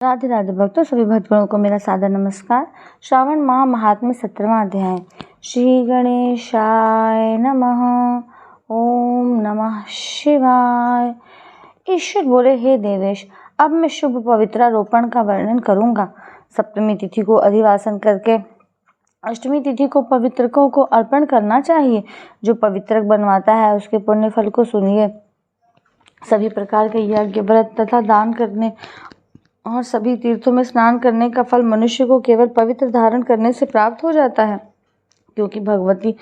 राधे राधे भक्तों, सभी भक्तगणों को मेरा सादर नमस्कार। श्रावण माह महात्म्य 17वां अध्याय। श्री गणेशाय नमः। ओम नमः शिवाय। ईश्वर बोले, हे देवेश, अब मैं शुभ पवित्रारोपण का वर्णन करूंगा। सप्तमी तिथि को अधिवासन करके अष्टमी तिथि को पवित्रकों को अर्पण करना चाहिए। जो पवित्रक बनवाता है उसके पुण्य फल को सुनिए। सभी प्रकार के यज्ञ, व्रत तथा दान करने और सभी तीर्थों में स्नान करने का फल मनुष्य को केवल पवित्र धारण करने से प्राप्त हो जाता है, क्योंकि भगवती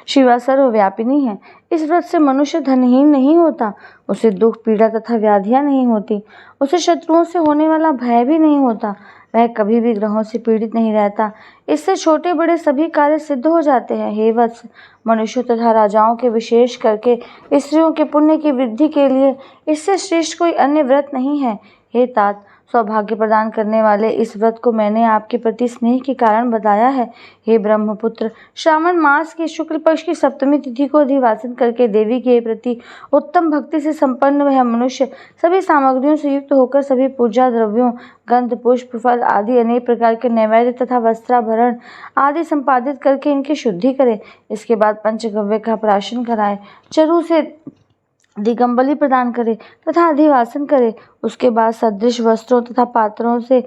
शिवा सर्वव्यापिनी है। इस व्रत से मनुष्य धनहीन नहीं होता, उसे दुख, पीड़ा तथा व्याधियां नहीं होती, उसे शत्रुओं से होने वाला भय भी नहीं होता, वह कभी भी ग्रहों से पीड़ित नहीं रहता। इससे छोटे बड़े सभी कार्य सिद्ध हो जाते हैं। हे वत्स, मनुष्यों तथा राजाओं के विशेष करके स्त्रियों के पुण्य की वृद्धि के लिए इससे श्रेष्ठ कोई अन्य व्रत नहीं है। हे तात, सौभाग्य प्रदान करने वाले इस व्रत को मैंने आपके प्रति स्नेह के कारण बताया है। हे ब्रह्मपुत्र, श्रावण मास की शुक्ल पक्ष की सप्तमी तिथि को अधिवासन करके देवी के प्रति उत्तम भक्ति से संपन्न वह मनुष्य सभी सामग्रियों से युक्त होकर सभी पूजा द्रव्यों, गंध, पुष्प, फल आदि अनेक प्रकार के नैवेद्य तथा वस्त्राभरण आदि संपादित करके इनकी शुद्धि करे। इसके बाद पंचगव्य का प्राशन कराए, चरु से दिगंबली प्रदान करे तथा अधिवासन करे। उसके बाद सदृश वस्त्रों तथा पात्रों से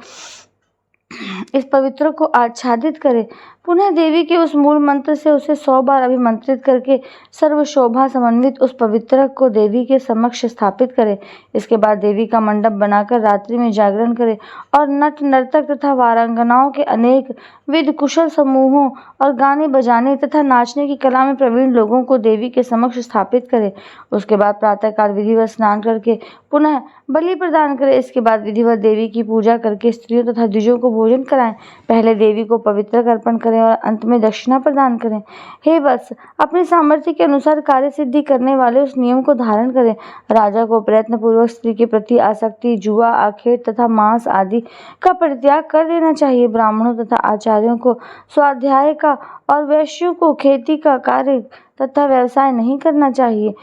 इस पवित्र को आच्छादित करे। पुनः देवी के उस मूल मंत्र से उसे 100 बार अभिमंत्रित करके सर्व शोभा समन्वित उस पवित्र को देवी के समक्ष स्थापित करे। इसके बाद देवी का मंडप बनाकर रात्रि में जागरण करे और नट, नर्तक तथा वारांगनाओं के अनेक विध कुशल समूहों और गाने बजाने तथा नाचने की कला में प्रवीण लोगों को देवी के समक्ष स्थापित करे। उसके बाद प्रातःकाल विधिवत स्नान करके पुनः बलि प्रदान करे। इसके बाद विधिवत देवी की पूजा करके स्त्रियों तथा द्विजों को भोजन कराएं। पहले देवी को पवित्र अर्पण करें और अंत में दक्षिणा प्रदान करें। हे वत्स, अपनी सामर्थ्य के अनुसार कार्य सिद्धि करने वाले उस नियम को धारण करें। राजा को प्रयत्न पूर्वक स्त्री के प्रति आसक्ति, जुआ, आखेट तथा मांस आदि का परित्याग कर देना चाहिए। ब्राह्मणों तथा आचार्यों को स्वाध्याय का और वैश्यों को खेती का कार्य तथा व्यवसाय नहीं करना चाहिए।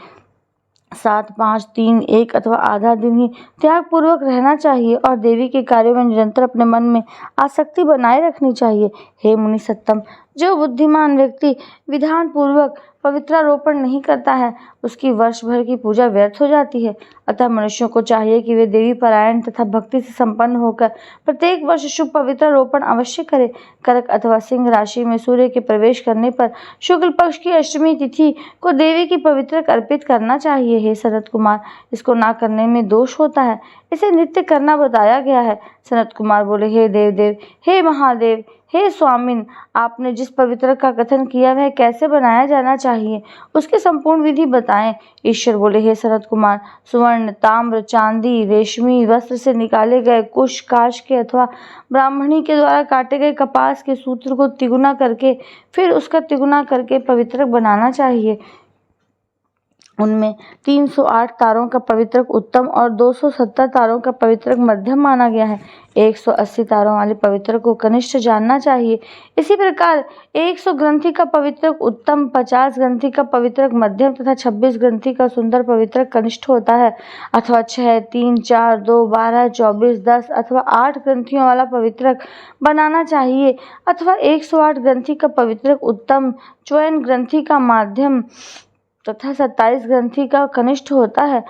7, 5, 3, 1 अथवा आधा दिन ही त्याग पूर्वक रहना चाहिए और देवी के कार्यों में निरंतर अपने मन में आसक्ति बनाए रखनी चाहिए। हे मुनि सत्तम, जो बुद्धिमान व्यक्ति विधान पूर्वक पवित्रारोपण नहीं करता है उसकी वर्ष भर की पूजा व्यर्थ हो जाती है। अतः मनुष्यों को चाहिए कि वे देवी परायण तथा भक्ति से संपन्न होकर प्रत्येक वर्ष शुभ पवित्रारोपण अवश्य करें। कर्क अथवा सिंह राशि में सूर्य के प्रवेश करने पर शुक्ल पक्ष की अष्टमी तिथि को देवी की पवित्र अर्पित करना चाहिए। हे सनत कुमार, इसको ना करने में दोष होता है, इसे नित्य करना बताया गया है। सनत कुमार बोले, हे देवदेव, हे महादेव, हे स्वामिन, आपने जिस पवित्र का कथन किया वह कैसे बनाया जाना चाहिए, उसकी संपूर्ण विधि बताएं। ईश्वर बोले, हे सनत कुमार, सुवर्ण, ताम्र, चांदी, रेशमी वस्त्र से निकाले गए कुश, काश के अथवा ब्राह्मणी के द्वारा काटे गए कपास के सूत्र को तिगुना करके फिर उसका तिगुना करके पवित्रक बनाना चाहिए। उनमें 308 तारों का पवित्रक उत्तम और 270 तारों का पवित्रक मध्यम माना गया है। 180 तारों वाले पवित्रक को कनिष्ठ जानना चाहिए। इसी प्रकार 100 ग्रंथि का पवित्रक उत्तम, 50 ग्रंथि का पवित्रक मध्यम तथा 26 ग्रंथि का सुंदर पवित्रक कनिष्ठ होता है। अथवा 6, 3, 4, 2, 12, 24, 10 अथवा 8 ग्रंथियों वाला पवित्रक बनाना चाहिए। अथवा 108 ग्रंथि का पवित्रक उत्तम, 54 ग्रंथि का माध्यम तथा 27 ग्रंथि का कनिष्ठ होता है।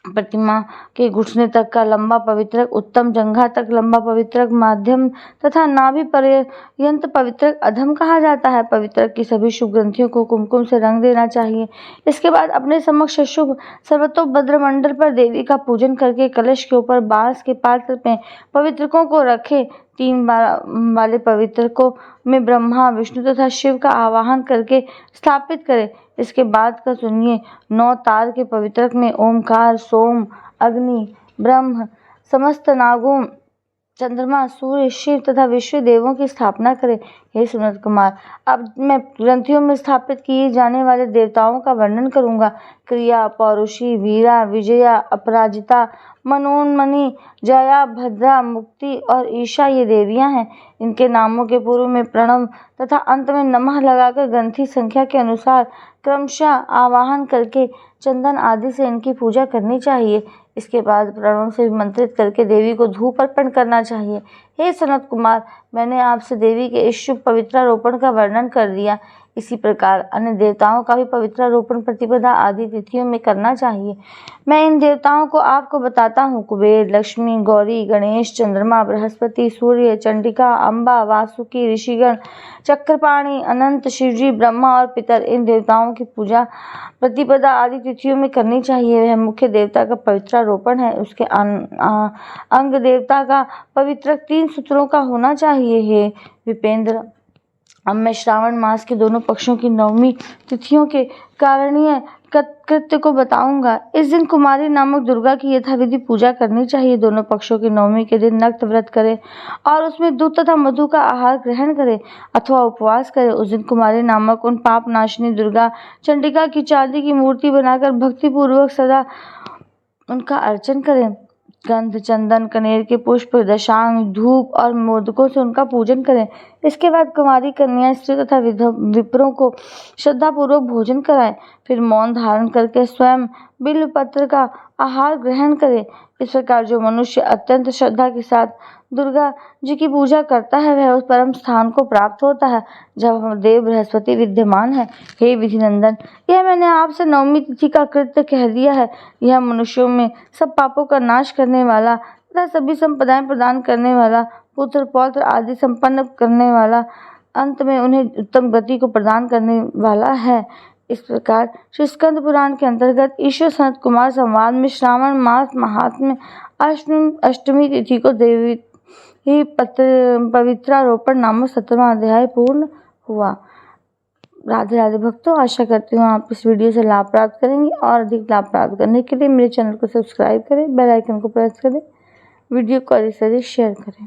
प्रतिमा के घुटने तक का लंबा पवित्रक उत्तम, जंघा तक लंबा पवित्रक मध्यम तथा नाभि पर्यंत पवित्रक अधम कहा जाता है। पवित्रक की सभी शुभ ग्रंथियों को कुमकुम से रंग देना चाहिए। इसके बाद अपने समक्ष शुभ सर्वतोभद्र मंडल पर देवी का पूजन करके कलश के ऊपर बांस के पात्र में पवित्रकों को रखे। 3 वाले पवित्रकों में ब्रह्मा, विष्णु तथा शिव का आवाहन करके स्थापित करें। इसके बाद का सुनिए। 9 तार के पवित्रक में ओमकार, सोम, अग्नि, ब्रह्म, समस्त नागों, चंद्रमा, सूर्य, शिव तथा विश्व देवों की स्थापना करें। हे सुनत कुमार, अब मैं ग्रंथियों में स्थापित किए जाने वाले देवताओं का वर्णन करूंगा। क्रिया, पौरुषी, वीरा, विजया, अपराजिता, मनोन्मणि, जया, भद्रा, मुक्ति और ईशा ये देवियां हैं। इनके नामों के पूर्व में प्रणव तथा अंत में नमः लगाकर ग्रंथि संख्या के अनुसार क्रमशः आवाहन करके चंदन आदि से इनकी पूजा करनी चाहिए। इसके बाद प्रणव से मंत्रित करके देवी को धूप अर्पण करना चाहिए। हे सनत कुमार, मैंने आपसे देवी के इस शुभ पवित्रारोपण का वर्णन कर दिया। इसी प्रकार अन्य देवताओं का भी पवित्रारोपण प्रतिपदा आदि तिथियों में करना चाहिए। मैं इन देवताओं को आपको बताता हूँ। कुबेर, लक्ष्मी, गौरी, गणेश, चंद्रमा, बृहस्पति, सूर्य, चंडिका, अम्बा, वासुकी, ऋषिगण, चक्रपाणि, अनंत, शिवजी, ब्रह्मा और पितर, इन देवताओं की पूजा प्रतिपदा आदि तिथियों में करनी चाहिए। वह मुख्य देवता का पवित्रारोपण है। उसके अंग देवता का पवित्र 3 सूत्रों का होना चाहिए। हे विपेंद्र, अब मैं श्रावण मास के दोनों पक्षों की 9वीं तिथियों के कारणीय कृत्य को बताऊंगा। इस दिन कुमारी नामक दुर्गा की यथाविधि पूजा करनी चाहिए। दोनों पक्षों की 9वीं के दिन नक्त व्रत करें और उसमें दूध तथा मधु का आहार ग्रहण करें अथवा उपवास करें। उस दिन कुमारी नामक उन पाप नाशिनी दुर्गा चंडिका की चांदी की मूर्ति बनाकर भक्तिपूर्वक सदा उनका अर्चन करें। गंध, चंदन, कनेर के पुष्प, दशांग, धूप और मोदकों से उनका पूजन करें। इसके बाद कुमारी कन्या, स्त्री तथा विप्रों को श्रद्धापूर्वक भोजन कराएं। फिर मौन धारण करके स्वयं बिल्व पत्र का आहार ग्रहण करें। इस प्रकार जो मनुष्य अत्यंत श्रद्धा के साथ दुर्गा जी की पूजा करता है वह उस परम स्थान को प्राप्त होता है जब देव बृहस्पति विद्यमान है। हे विधिनंदन, यह मैंने आपसे 9वीं तिथि का कृत्य कह दिया है। यह मनुष्यों में सब पापों का नाश करने वाला तथा सभी संपदाएं प्रदान करने वाला, पुत्र पौत्र आदि संपन्न करने वाला, अंत में उन्हें उत्तम गति को प्रदान करने वाला है। इस प्रकार श्री स्कंद पुराण के अंतर्गत ईश्वर सनत कुमार संवाद में श्रावण मास महात्म्य अष्टमी तिथि को देवी पवित्रारोपण नामक 17वां अध्याय पूर्ण हुआ। राधे राधे भक्तों, आशा करती हूँ आप इस वीडियो से लाभ प्राप्त करेंगे और अधिक लाभ प्राप्त करने के लिए मेरे चैनल को सब्सक्राइब करें, बेल आइकन को प्रेस करें, वीडियो को अधिक से अधिक शेयर करें।